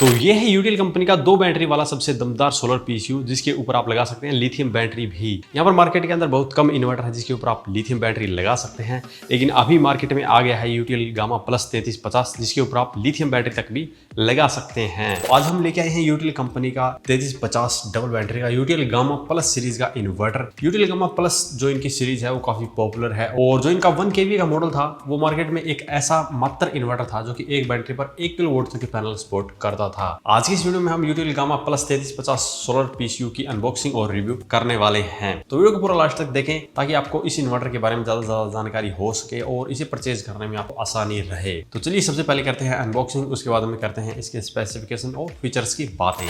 तो ये है यूटीएल कंपनी का 2 बैटरी वाला सबसे दमदार सोलर पीसीयू, जिसके ऊपर आप लगा सकते हैं लिथियम बैटरी भी। यहाँ पर मार्केट के अंदर बहुत कम इन्वर्टर है जिसके ऊपर आप लिथियम बैटरी लगा सकते हैं, लेकिन अभी मार्केट में आ गया है यूटीएल गामा प्लस 3350, जिसके ऊपर आप लिथियम बैटरी तक भी लगा सकते हैं। तो आज हम लेके आए हैं यूटीएल कंपनी का 3350 डबल बैटरी का यूटीएल गामा प्लस सीरीज का इन्वर्टर। यूटीएल गामा प्लस जो इनकी सीरीज है वो काफी पॉपुलर है, और जो इनका 1 kV का मॉडल था वो मार्केट में एक ऐसा मात्र इन्वर्टर था जो कि एक बैटरी पर 1 किलोवाट तक के पैनल सपोर्ट करता था। आज की इस वीडियो में हम UTL gamma plus 3350 solar PCU की अनबॉक्सिंग और रिव्यू करने वाले हैं। तो वीडियो को पूरा लास्ट तक देखें ताकि आपको इस इन्वर्टर के बारे में ज्यादा से ज्यादा जानकारी हो सके और इसे परचेज करने में आपको आसानी रहे। तो चलिए सबसे पहले करते हैं अनबॉक्सिंग, उसके बाद में करते हैं इसके स्पेसिफिकेशन और फीचर्स की बातें।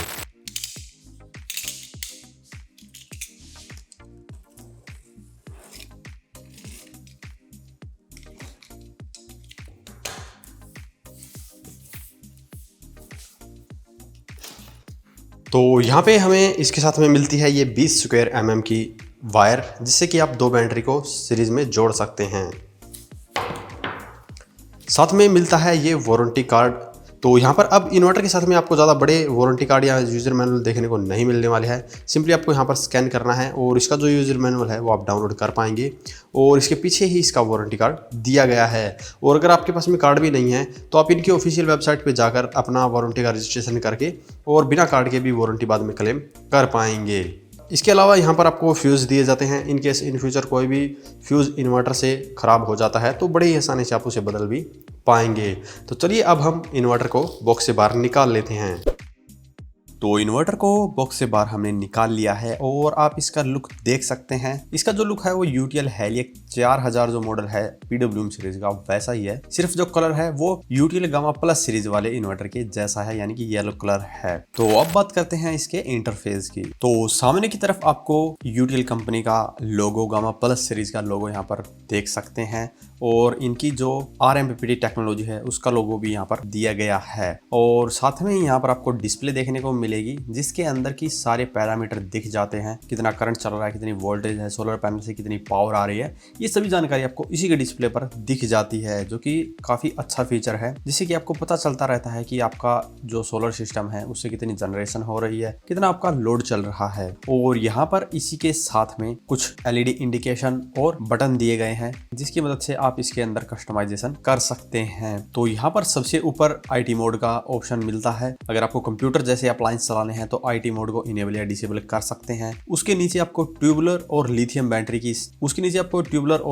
तो यहाँ पे हमें इसके साथ में मिलती है ये 20 स्क्वायर mm की वायर, जिससे कि आप 2 बैटरी को सीरीज में जोड़ सकते हैं। साथ में मिलता है ये वारंटी कार्ड। तो यहाँ पर अब इन्वर्टर के साथ में आपको ज़्यादा बड़े वारंटी कार्ड या यूज़र मैनुअल देखने को नहीं मिलने वाले हैं। सिंपली आपको यहाँ पर स्कैन करना है और इसका जो यूज़र मैनुअल है वो आप डाउनलोड कर पाएंगे, और इसके पीछे ही इसका वारंटी कार्ड दिया गया है। और अगर आपके पास में कार्ड भी नहीं है तो आप इनकी ऑफिशियल वेबसाइट पे जाकर अपना वारंटी का रजिस्ट्रेशन करके और बिना कार्ड के भी वारंटी बाद में क्लेम कर पाएंगे। इसके अलावा यहाँ पर आपको फ्यूज़ दिए जाते हैं। इन केस इन फ्यूचर कोई भी फ्यूज़ इन्वर्टर से ख़राब हो जाता है तो बड़े ही आसानी से आप उसे बदल भी पाएंगे। तो चलिए अब हम इन्वर्टर को बॉक्स से बाहर निकाल लेते हैं। तो इन्वर्टर को बॉक्स से बाहर हमने निकाल लिया है और आप इसका लुक देख सकते हैं। इसका जो लुक है वो यूटीएल हेलियक 4000 जो मॉडल है पीडब्ल्यूएम सीरीज का वैसा ही है, सिर्फ जो कलर है वो यूटीएल गामा प्लस सीरीज वाले इन्वर्टर के जैसा है, यानी कि येलो कलर है। तो अब बात करते हैं इसके इंटरफेस की। तो सामने की तरफ आपको यूटीएल कंपनी का लोगो, गामा प्लस सीरीज का लोगो यहाँ पर देख सकते हैं, और इनकी जो RMPPT टेक्नोलॉजी है उसका लोगो भी यहाँ पर दिया गया है। और साथ में यहाँ पर आपको डिस्प्ले देखने को मिलेगी जिसके अंदर की सारे पैरामीटर दिख जाते हैं, कितना करंट चल रहा है, कितनी वोल्टेज है, सोलर पैनल से कितनी पावर आ रही है, ये सभी जानकारी आपको इसी के डिस्प्ले पर दिख जाती है, जो कि काफ़ी अच्छा फीचर है, जिससे कि आपको पता चलता रहता है कि आपका जो सोलर सिस्टम है उससे कितनी जनरेशन हो रही है, कितना आपका लोड चल रहा है। और यहाँ पर इसी के साथ में कुछ LED इंडिकेशन और बटन दिए गए हैं जिसकी मदद से आप इसके अंदर कस्टमाइजेशन कर सकते हैं। तो यहाँ पर सबसे ऊपर IT मोड का ऑप्शन मिलता है। अगर आपको कंप्यूटर जैसे अप्लायंस चलाने हैं तो IT मोड को इनेबल या डिसेबल कर सकते हैं। उसके नीचे आपको ट्यूबुलर और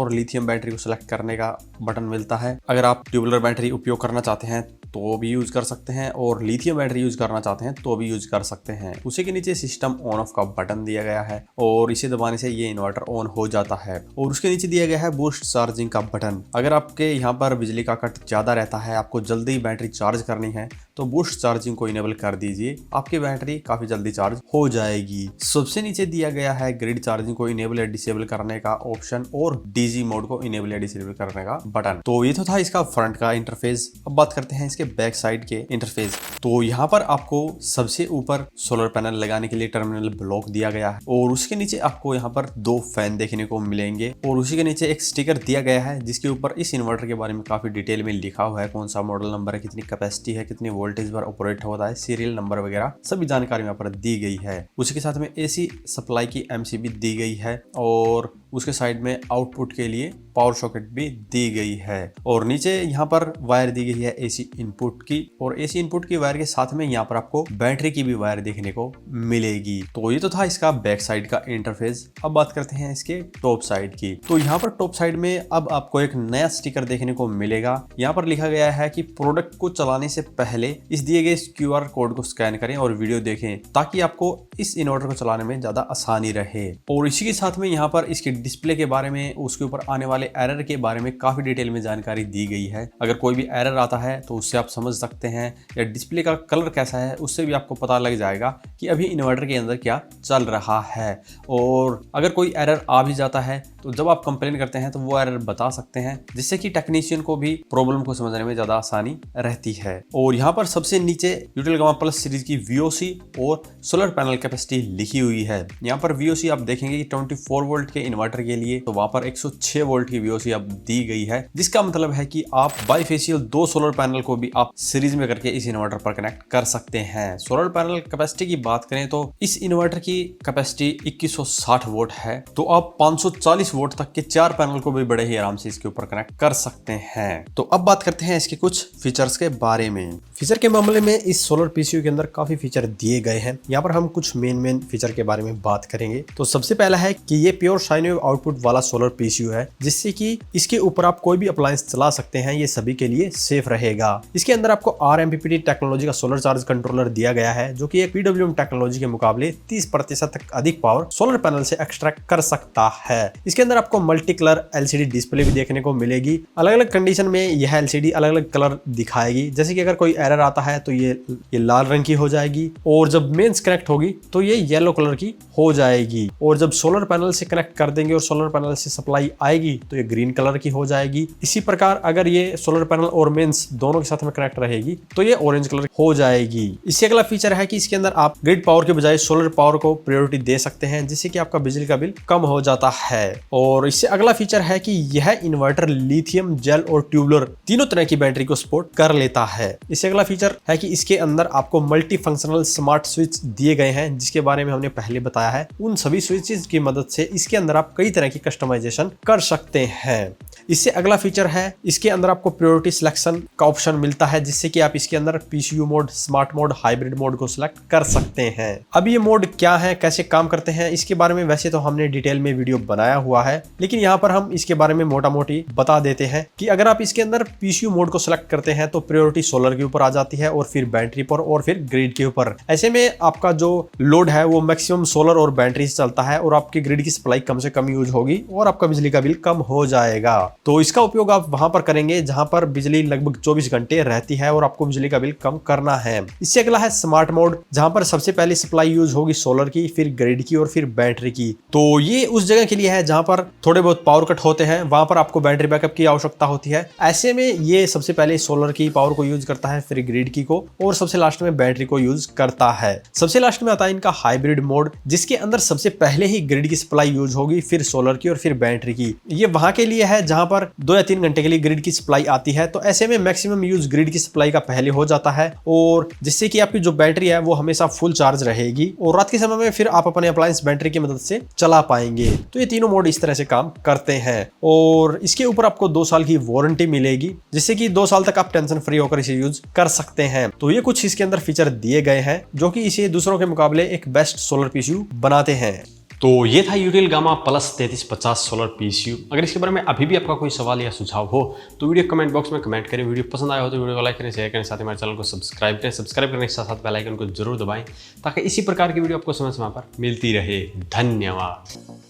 लिथियम बैटरी को सिलेक्ट करने का बटन मिलता है। अगर आप ट्यूबुलर बैटरी उपयोग करना चाहते हैं तो भी यूज कर सकते हैं, और लिथियम बैटरी यूज करना चाहते हैं तो भी यूज कर सकते हैं। उसी के नीचे सिस्टम ऑन ऑफ का बटन दिया गया है और इसे दबाने से ये इन्वर्टर ऑन हो जाता है। और उसके नीचे दिया गया है बूस्ट चार्जिंग का बटन। अगर आपके यहाँ पर बिजली का कट ज्यादा रहता है, आपको जल्दी बैटरी चार्ज करनी है तो बूस्ट चार्जिंग को इनेबल कर दीजिए, आपकी बैटरी काफी जल्दी चार्ज हो जाएगी। सबसे नीचे दिया गया है ग्रिड चार्जिंग को इनेबल या डिसेबल करने का ऑप्शन और डीजी मोड को इनेबल या डिसेबल करने का बटन। तो ये तो था इसका फ्रंट का इंटरफेस। अब बात करते हैं इसके बैक साइड के इंटरफेस। तो यहाँ पर आपको सबसे ऊपर सोलर पैनल लगाने के लिए टर्मिनल ब्लॉक दिया गया है, और उसके नीचे आपको यहाँ पर 2 फैन देखने को मिलेंगे, और उसी के नीचे एक स्टिकर दिया गया है जिसके ऊपर इस इन्वर्टर के बारे में काफी डिटेल में लिखा हुआ है, कौन सा मॉडल नंबर है, कितनी कैपेसिटी है, कितनी वोल्टेज पर ऑपरेट होता है, सीरियल नंबर वगैरह सभी जानकारी यहाँ पर दी गई है। उसी के साथ में AC सप्लाई की MCB दी गई है, और उसके साइड में आउटपुट के लिए पावर सॉकेट भी दी गई है। और नीचे यहाँ पर वायर दी गई है AC इनपुट की, और AC इनपुट की वायर के साथ में यहाँ पर आपको बैटरी की भी वायर देखने को मिलेगी। तो ये तो था इसका बैक साइड का इंटरफेस। अब बात करते हैं इसके टॉप साइड की। तो यहाँ पर टॉप साइड में अब आपको एक नया स्टिकर देखने को मिलेगा। यहाँ पर लिखा गया है कि प्रोडक्ट को चलाने से पहले इस दिए गए QR कोड को स्कैन करें और वीडियो देखें, ताकि आपको इस इन्वर्टर को चलाने में ज्यादा आसानी रहे। और इसी के साथ में यहाँ पर इसके डिस्प्ले के बारे में, उसके ऊपर आने वाले एरर के बारे में काफी डिटेल में जानकारी दी गई है। अगर कोई भी एरर आता है तो उससे आप समझ सकते हैं, या डिस्प्ले का कलर कैसा है उससे भी आपको पता लग जाएगा कि अभी इन्वर्टर के अंदर क्या चल रहा है। और अगर कोई एरर आ भी जाता है तो जब आप कंप्लेन करते हैं तो वो एरर बता सकते हैं, जिससे कि टेक्नीशियन को भी प्रॉब्लम को समझने में ज्यादा आसानी रहती है। और यहाँ पर सबसे नीचे यूटिल गामा प्लस सीरीज की VOC और सोलर पैनल कैपेसिटी लिखी हुई है। यहाँ पर VOC आप देखेंगे कि 24 वोल्ट के इन्वर्टर के लिए तो वहां पर 106 वोल्ट की VOC अब दी गई है, जिसका मतलब है कि आप बाईफेशियल 2 सोलर पैनल को भी आप सीरीज में करके इस इन्वर्टर पर कनेक्ट कर सकते हैं। सोलर पैनल कैपेसिटी की बात करें तो इस इन्वर्टर की कैपेसिटी 2160 वोल्ट है, तो आप 540 वोल्ट तक के 4 पैनल को भी बड़े ही आराम से इसके ऊपर कनेक्ट कर सकते हैं। तो अब बात करते हैं इसके कुछ फीचर्स के बारे में। फीचर के मामले में इस सोलर PCU के अंदर काफी फीचर दिए गए हैं। यहाँ पर हम कुछ मेन फीचर के बारे में बात करेंगे। तो सबसे पहला है कि ये प्योर साइन वेव आउटपुट वाला सोलर PCU है, जिससे कि इसके ऊपर आप कोई भी अप्लायंस चला सकते हैं। ये सभी के लिए सेफ रहेगा। इसके अंदर आपको RMPPT टेक्नोलॉजी का सोलर चार्ज कंट्रोलर दिया गया है, जो कि एक PWM टेक्नोलॉजी के मुकाबले 30% तक अधिक पावर सोलर पैनल से एक्सट्रैक्ट कर सकता है। इसके अंदर आपको मल्टी कलर LCD डिस्प्ले भी देखने को मिलेगी। अलग अलग कंडीशन में यह LCD अलग अलग कलर दिखाएगी। जैसे कि अगर कोई एरर आता है तो ये लाल रंग की हो जाएगी, और जब मेंस कनेक्ट होगी तो ये येलो कलर की हो जाएगी, और जब सोलर पैनल से कनेक्ट कर देंगे और सोलर पैनल से सप्लाई आएगी तो ये ग्रीन कलर की हो जाएगी। इसी प्रकार अगर ये सोलर पैनल और मेंस दोनों के साथ में कनेक्ट रहेगी तो ये ऑरेंज कलर हो जाएगी। इससे अगला फीचर है कि इसके अंदर आप ग्रिड पावर के बजाय सोलर पावर को प्रायोरिटी दे सकते हैं, जिससे कि आपका बिजली का बिल कम हो जाता है। और इससे अगला फीचर है कि यह इन्वर्टर लिथियम, जेल और ट्यूबुलर तीनों तरह की बैटरी को सपोर्ट कर लेता है। इससे अगला फीचर है कि इसके अंदर आपको मल्टी फंक्शनल स्मार्ट स्विच दिए गए हैं, जिसके बारे में हमने पहले बताया है। उन सभी स्विचेस की मदद से इसके अंदर आप कई तरह की कस्टमाइजेशन कर सकते हैं। इससे अगला फीचर है इसके अंदर आपको प्रायोरिटी सिलेक्शन का ऑप्शन मिलता है, जिससे कि आप इसके अंदर PCU mode, smart mode, hybrid mode को सिलेक्ट कर सकते हैं। अब ये मोड क्या है, कैसे काम करते हैं, इसके बारे में वैसे तो हमने डिटेल में वीडियो बनाया हुआ है, लेकिन यहाँ पर हम इसके बारे में मोटा मोटी बता देते हैं कि अगर आप इसके अंदर PCU मोड को सिलेक्ट करते हैं तो प्रायोरिटी सोलर के ऊपर आ जाती है, और फिर बैटरी पर, और फिर ग्रिड के ऊपर। ऐसे में आपका जो लोड है वो मैक्सिमम सोलर और बैटरी से चलता है, और आपकी ग्रिड की सप्लाई कम से कम यूज होगी, और आपका बिजली का बिल कम हो जाएगा। तो इसका उपयोग आप वहां पर करेंगे जहां पर बिजली लगभग 24 घंटे रहती है और आपको बिजली का बिल कम करना है। इससे अगला है स्मार्ट मोड, जहां पर सबसे पहले सप्लाई यूज होगी सोलर की, फिर ग्रिड की और फिर बैटरी की। तो ये उस जगह के लिए है जहां पर थोड़े बहुत पावर कट होते हैं, वहां पर आपको बैटरी बैकअप की आवश्यकता होती है। ऐसे में ये सबसे पहले सोलर की पावर को यूज करता है, फिर ग्रिड की को, और सबसे लास्ट में बैटरी को यूज करता है। सबसे लास्ट में आता है इनका हाइब्रिड मोड, जिसके अंदर सबसे पहले ही ग्रिड की सप्लाई यूज होगी, फिर सोलर की और फिर बैटरी की। ये वहां के लिए है जहां पर 2 या 3 घंटे के लिए ग्रिड की सप्लाई आती है। तो ऐसे में मैक्सिमम यूज ग्रिड की सप्लाई का पहले हो जाता है, और जिससे कि आपकी जो बैटरी है वो हमेशा फुल चार्ज रहेगी, और रात के समय में फिर आप अपने अप्लायंस बैटरी की मदद से चला पाएंगे। तो ये तीनों मोड इस तरह से काम करते हैं, और इसके ऊपर आपको 2 साल की वारंटी मिलेगी, जिससे कि 2 साल तक आप टेंशन फ्री होकर इसे यूज कर सकते हैं। तो ये कुछ इसके अंदर फीचर दिए गए हैं जो कि इसे दूसरों के मुकाबले एक बेस्ट सोलर PCU बनाते हैं। तो ये था यूटिल गामा प्लस 3350 सोलर PCU। अगर इसके बारे में अभी भी आपका कोई सवाल या सुझाव हो तो वीडियो कमेंट बॉक्स में कमेंट करें। वीडियो पसंद आया हो तो वीडियो को लाइक करें, शेयर करें, साथ ही हमारे चैनल को सब्सक्राइब करें। सब्सक्राइब करने के साथ साथ बेल आइकन को जरूर दबाएं, ताकि इसी प्रकार की वीडियो आपको समय समय पर मिलती रहे। धन्यवाद।